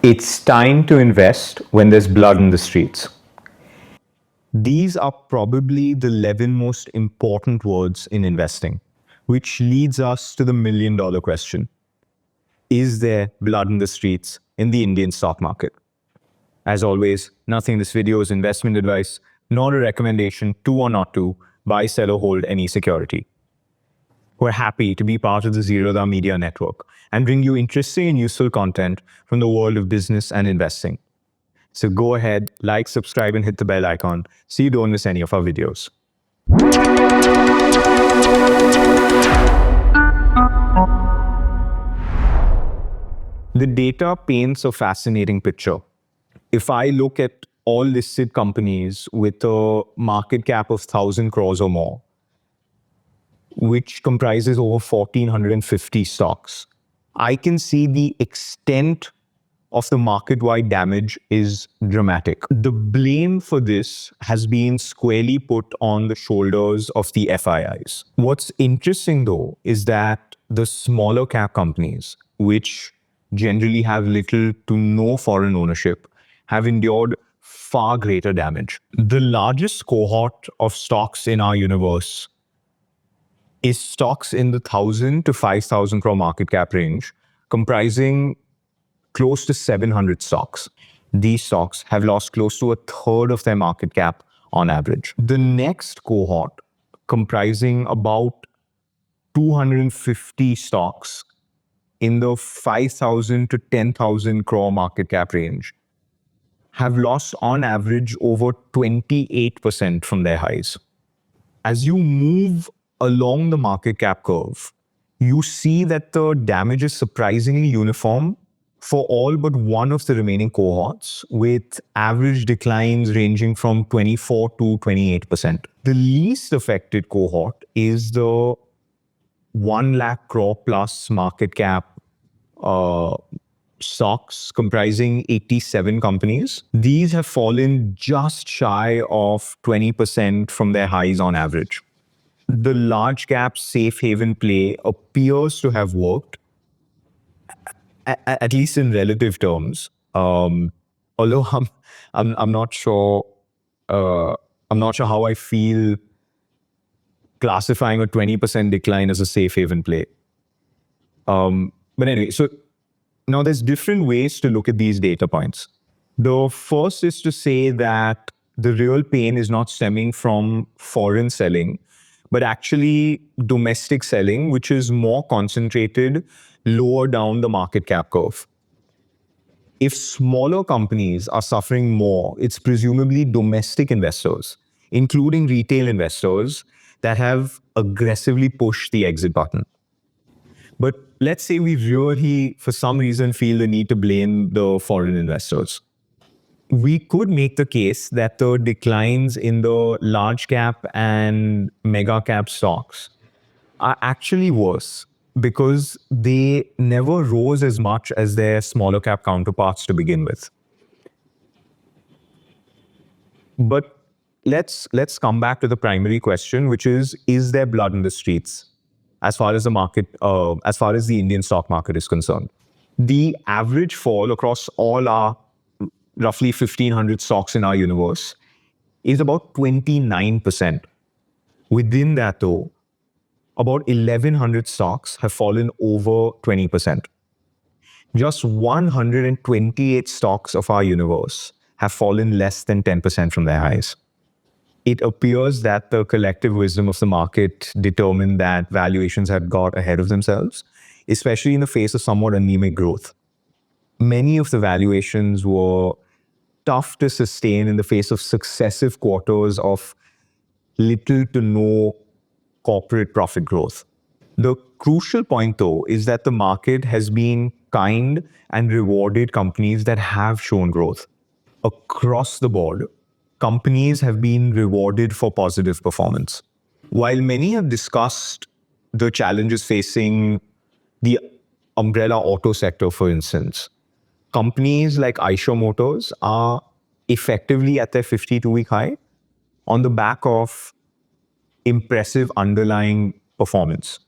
It's time to invest when there's blood in the streets. These are probably the 11 most important words in investing, which leads us to the $1 million question. Is there blood in the streets in the Indian stock market? As always, nothing in this video is investment advice, nor a recommendation to or not to buy, sell, or hold any security. We're happy to be part of the Zerodha Media Network and bring you interesting and useful content from the world of business and investing. So go ahead, like, subscribe, and hit the bell icon so you don't miss any of our videos. The data paints a fascinating picture. If I look at all listed companies with a market cap of 1,000 crores or more, which comprises over 1,450 stocks, I can see the extent of the market-wide damage is dramatic. The blame for this has been squarely put on the shoulders of the FIIs. What's interesting, though, is that the smaller cap companies, which generally have little to no foreign ownership, have endured far greater damage. The largest cohort of stocks in our universe is stocks in the 1,000 to 5,000 crore market cap range, comprising close to 700 stocks. These stocks have lost close to a third of their market cap on average. The next cohort, comprising about 250 stocks in the 5,000 to 10,000 crore market cap range, have lost on average over 28% from their highs. As you move along the market cap curve, you see that the damage is surprisingly uniform for all but one of the remaining cohorts, with average declines ranging from 24 to 28%. The least affected cohort is the 1 lakh crore plus market cap stocks comprising 87 companies. These have fallen just shy of 20% from their highs on average. The large cap safe haven play appears to have worked, at least in relative terms. Although I'm not sure. I'm not sure how I feel classifying a 20% decline as a safe haven play. But anyway, so now there's different ways to look at these data points. The first is to say that the real pain is not stemming from foreign selling, but actually domestic selling, which is more concentrated lower down the market cap curve. If smaller companies are suffering more, it's presumably domestic investors, including retail investors, that have aggressively pushed the exit button. But let's say we really, for some reason, feel the need to blame the foreign investors. We could make the case that the declines in the large cap and mega cap stocks are actually worse because they never rose as much as their smaller cap counterparts to begin with. But let's come back to the primary question, which is there blood in the streets as far as the market, as far as the Indian stock market is concerned? The average fall across all our roughly 1,500 stocks in our universe is about 29%. Within that, though, about 1,100 stocks have fallen over 20%. Just 128 stocks of our universe have fallen less than 10% from their highs. It appears that the collective wisdom of the market determined that valuations had got ahead of themselves, especially in the face of somewhat anemic growth. Many of the valuations were tough to sustain in the face of successive quarters of little to no corporate profit growth. The crucial point, though, is that the market has been kind and rewarded companies that have shown growth. Across the board, companies have been rewarded for positive performance. While many have discussed the challenges facing the umbrella auto sector, for instance, companies like Eicher Motors are effectively at their 52-week high on the back of impressive underlying performance.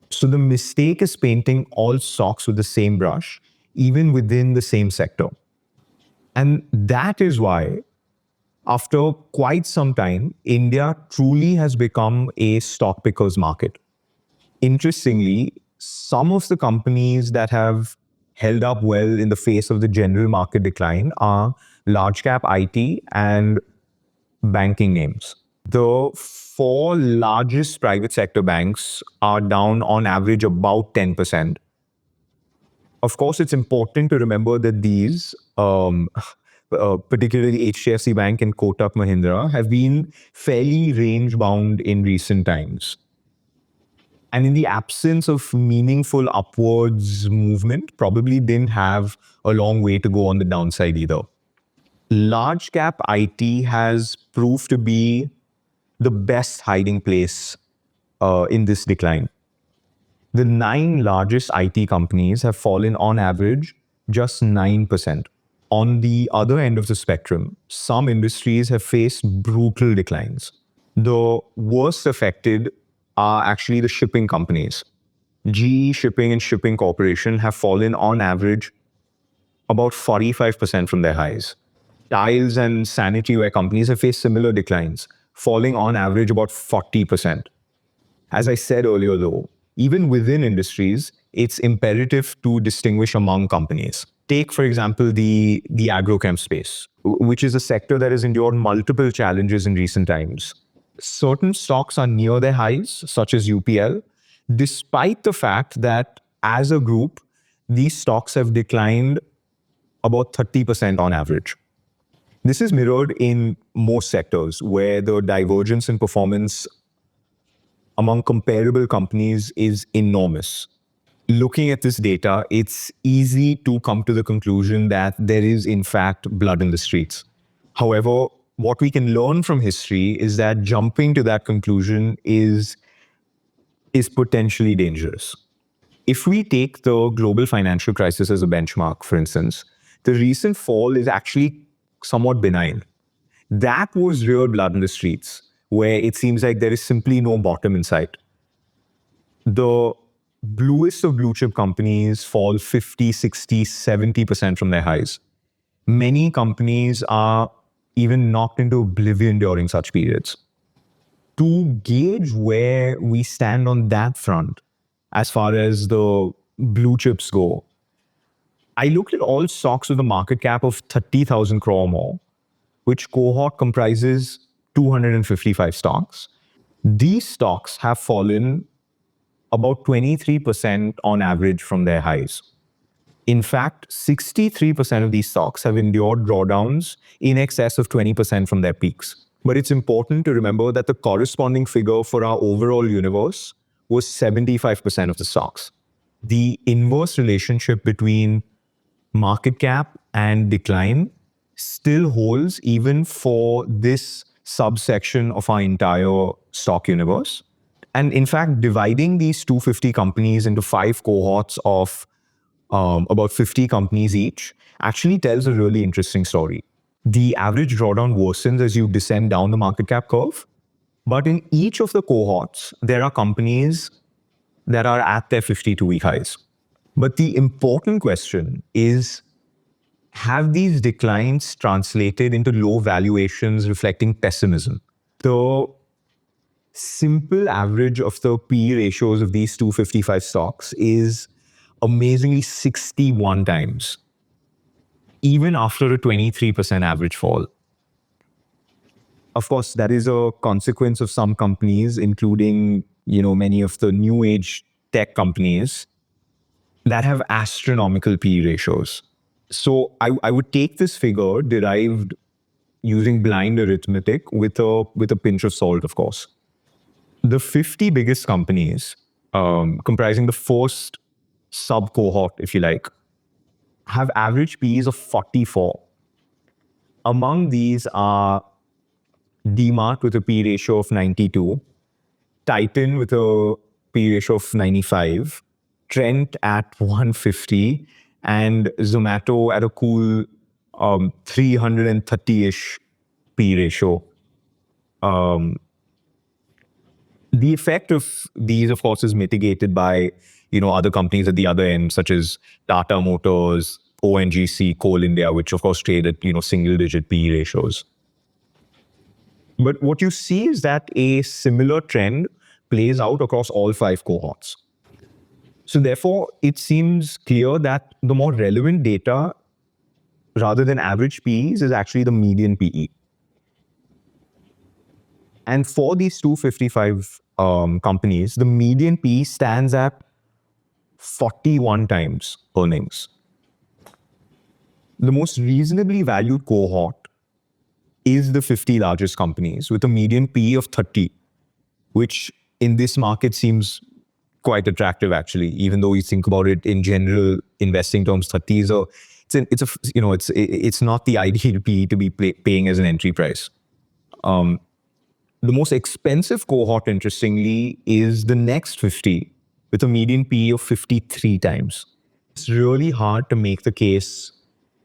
So the mistake is painting all stocks with the same brush even within the same sector. And that is why, after quite some time, India truly has become a stock picker's market. Interestingly, some of the companies that have held up well in the face of the general market decline are large cap IT and banking names. The four largest private sector banks are down on average about 10%. Of course, it's important to remember that these, particularly HDFC Bank and Kotak Mahindra, have been fairly range bound in recent times. And in the absence of meaningful upwards movement, probably didn't have a long way to go on the downside either. Large cap IT has proved to be the best hiding place in this decline. The 9 largest IT companies have fallen on average just 9%. On the other end of the spectrum, some industries have faced brutal declines. The worst affected are actually the shipping companies. GE Shipping and Shipping Corporation have fallen on average about 45% from their highs. Tiles and sanitary ware companies have faced similar declines, falling on average about 40%. As I said earlier, though, even within industries, it's imperative to distinguish among companies. Take, for example, the agrochem space, which is a sector that has endured multiple challenges in recent times. Certain stocks are near their highs, such as UPL, despite the fact that as a group, these stocks have declined about 30% on average. This is mirrored in most sectors where the divergence in performance among comparable companies is enormous. Looking at this data, it's easy to come to the conclusion that there is, in fact, blood in the streets. However, what we can learn from history is that jumping to that conclusion is potentially dangerous. If we take the global financial crisis as a benchmark, for instance, the recent fall is actually somewhat benign. That was real blood in the streets, where it seems like there is simply no bottom in sight. The bluest of blue chip companies fall 50, 60, 70% from their highs. Many companies are even knocked into oblivion during such periods. To gauge where we stand on that front, as far as the blue chips go, I looked at all stocks with a market cap of 30,000 crore or more, which cohort comprises 255 stocks. These stocks have fallen about 23% on average from their highs. In fact, 63% of these stocks have endured drawdowns in excess of 20% from their peaks. But it's important to remember that the corresponding figure for our overall universe was 75% of the stocks. The inverse relationship between market cap and decline still holds even for this subsection of our entire stock universe. And in fact, dividing these 250 companies into 5 cohorts of about 50 companies each actually tells a really interesting story. The average drawdown worsens as you descend down the market cap curve. But in each of the cohorts, there are companies that are at their 52-week highs. But the important question is, have these declines translated into low valuations reflecting pessimism? The simple average of the PE ratios of these 255 stocks is amazingly 61 times, even after a 23% average fall. Of course, that is a consequence of some companies, including, many of the new age tech companies that have astronomical PE ratios. So I would take this figure derived using blind arithmetic with a pinch of salt, of course. The 50 biggest companies, comprising the first sub-cohort, if you like, have average PEs of 44. Among these are DMart with a PE ratio of 92, Titan with a PE ratio of 95, Trent at 150, and Zomato at a cool 330-ish PE ratio. The effect of these, of course, is mitigated by other companies at the other end, such as Tata Motors, ONGC, Coal India, which of course trade at, single-digit PE ratios. But what you see is that a similar trend plays out across all 5 cohorts. So therefore, it seems clear that the more relevant data, rather than average PEs, is actually the median PE. And for these 255 companies, the median PE stands at 41 times earnings. The most reasonably valued cohort is the 50 largest companies with a median PE of 30, which in this market seems quite attractive, actually. Even though you think about it in general investing terms, 30 is it's not the ideal PE to be paying as an entry price. The most expensive cohort, interestingly, is the next 50 with a median PE of 53 times. It's really hard to make the case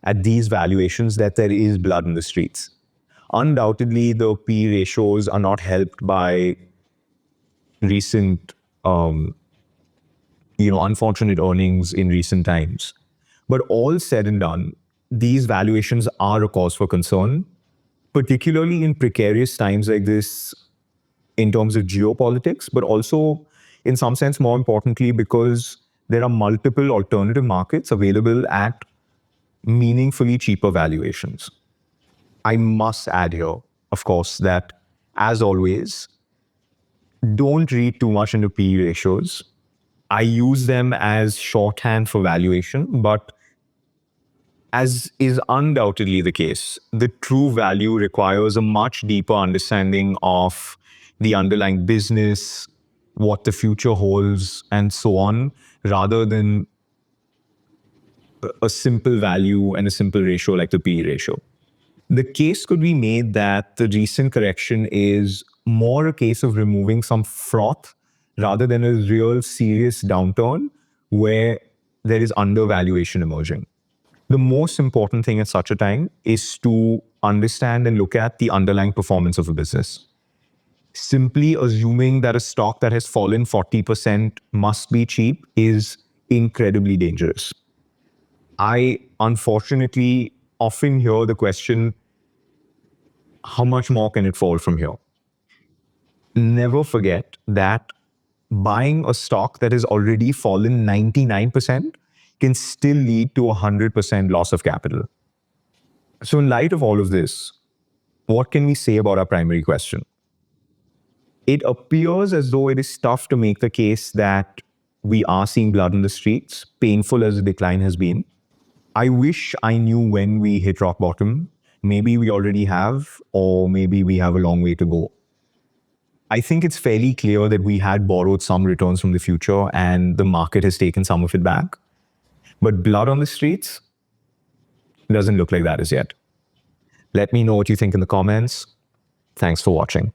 at these valuations that there is blood in the streets. Undoubtedly, the PE ratios are not helped by recent, unfortunate earnings in recent times. But all said and done, these valuations are a cause for concern, particularly in precarious times like this in terms of geopolitics, but also in some sense, more importantly, because there are multiple alternative markets available at meaningfully cheaper valuations. I must add here, of course, that as always, don't read too much into PE ratios. I use them as shorthand for valuation, but as is undoubtedly the case, the true value requires a much deeper understanding of the underlying business, what the future holds, and so on, rather than a simple value and a simple ratio like the PE ratio. The case could be made that the recent correction is more a case of removing some froth rather than a real serious downturn where there is undervaluation emerging. The most important thing at such a time is to understand and look at the underlying performance of a business. Simply assuming that a stock that has fallen 40% must be cheap is incredibly dangerous. I unfortunately often hear the question, how much more can it fall from here? Never forget that buying a stock that has already fallen 99% can still lead to 100% loss of capital. So in light of all of this, what can we say about our primary question? It appears as though it is tough to make the case that we are seeing blood in the streets, painful as the decline has been. I wish I knew when we hit rock bottom. Maybe we already have, or maybe we have a long way to go. I think it's fairly clear that we had borrowed some returns from the future and the market has taken some of it back. But blood on the streets doesn't look like that as yet. Let me know what you think in the comments. Thanks for watching.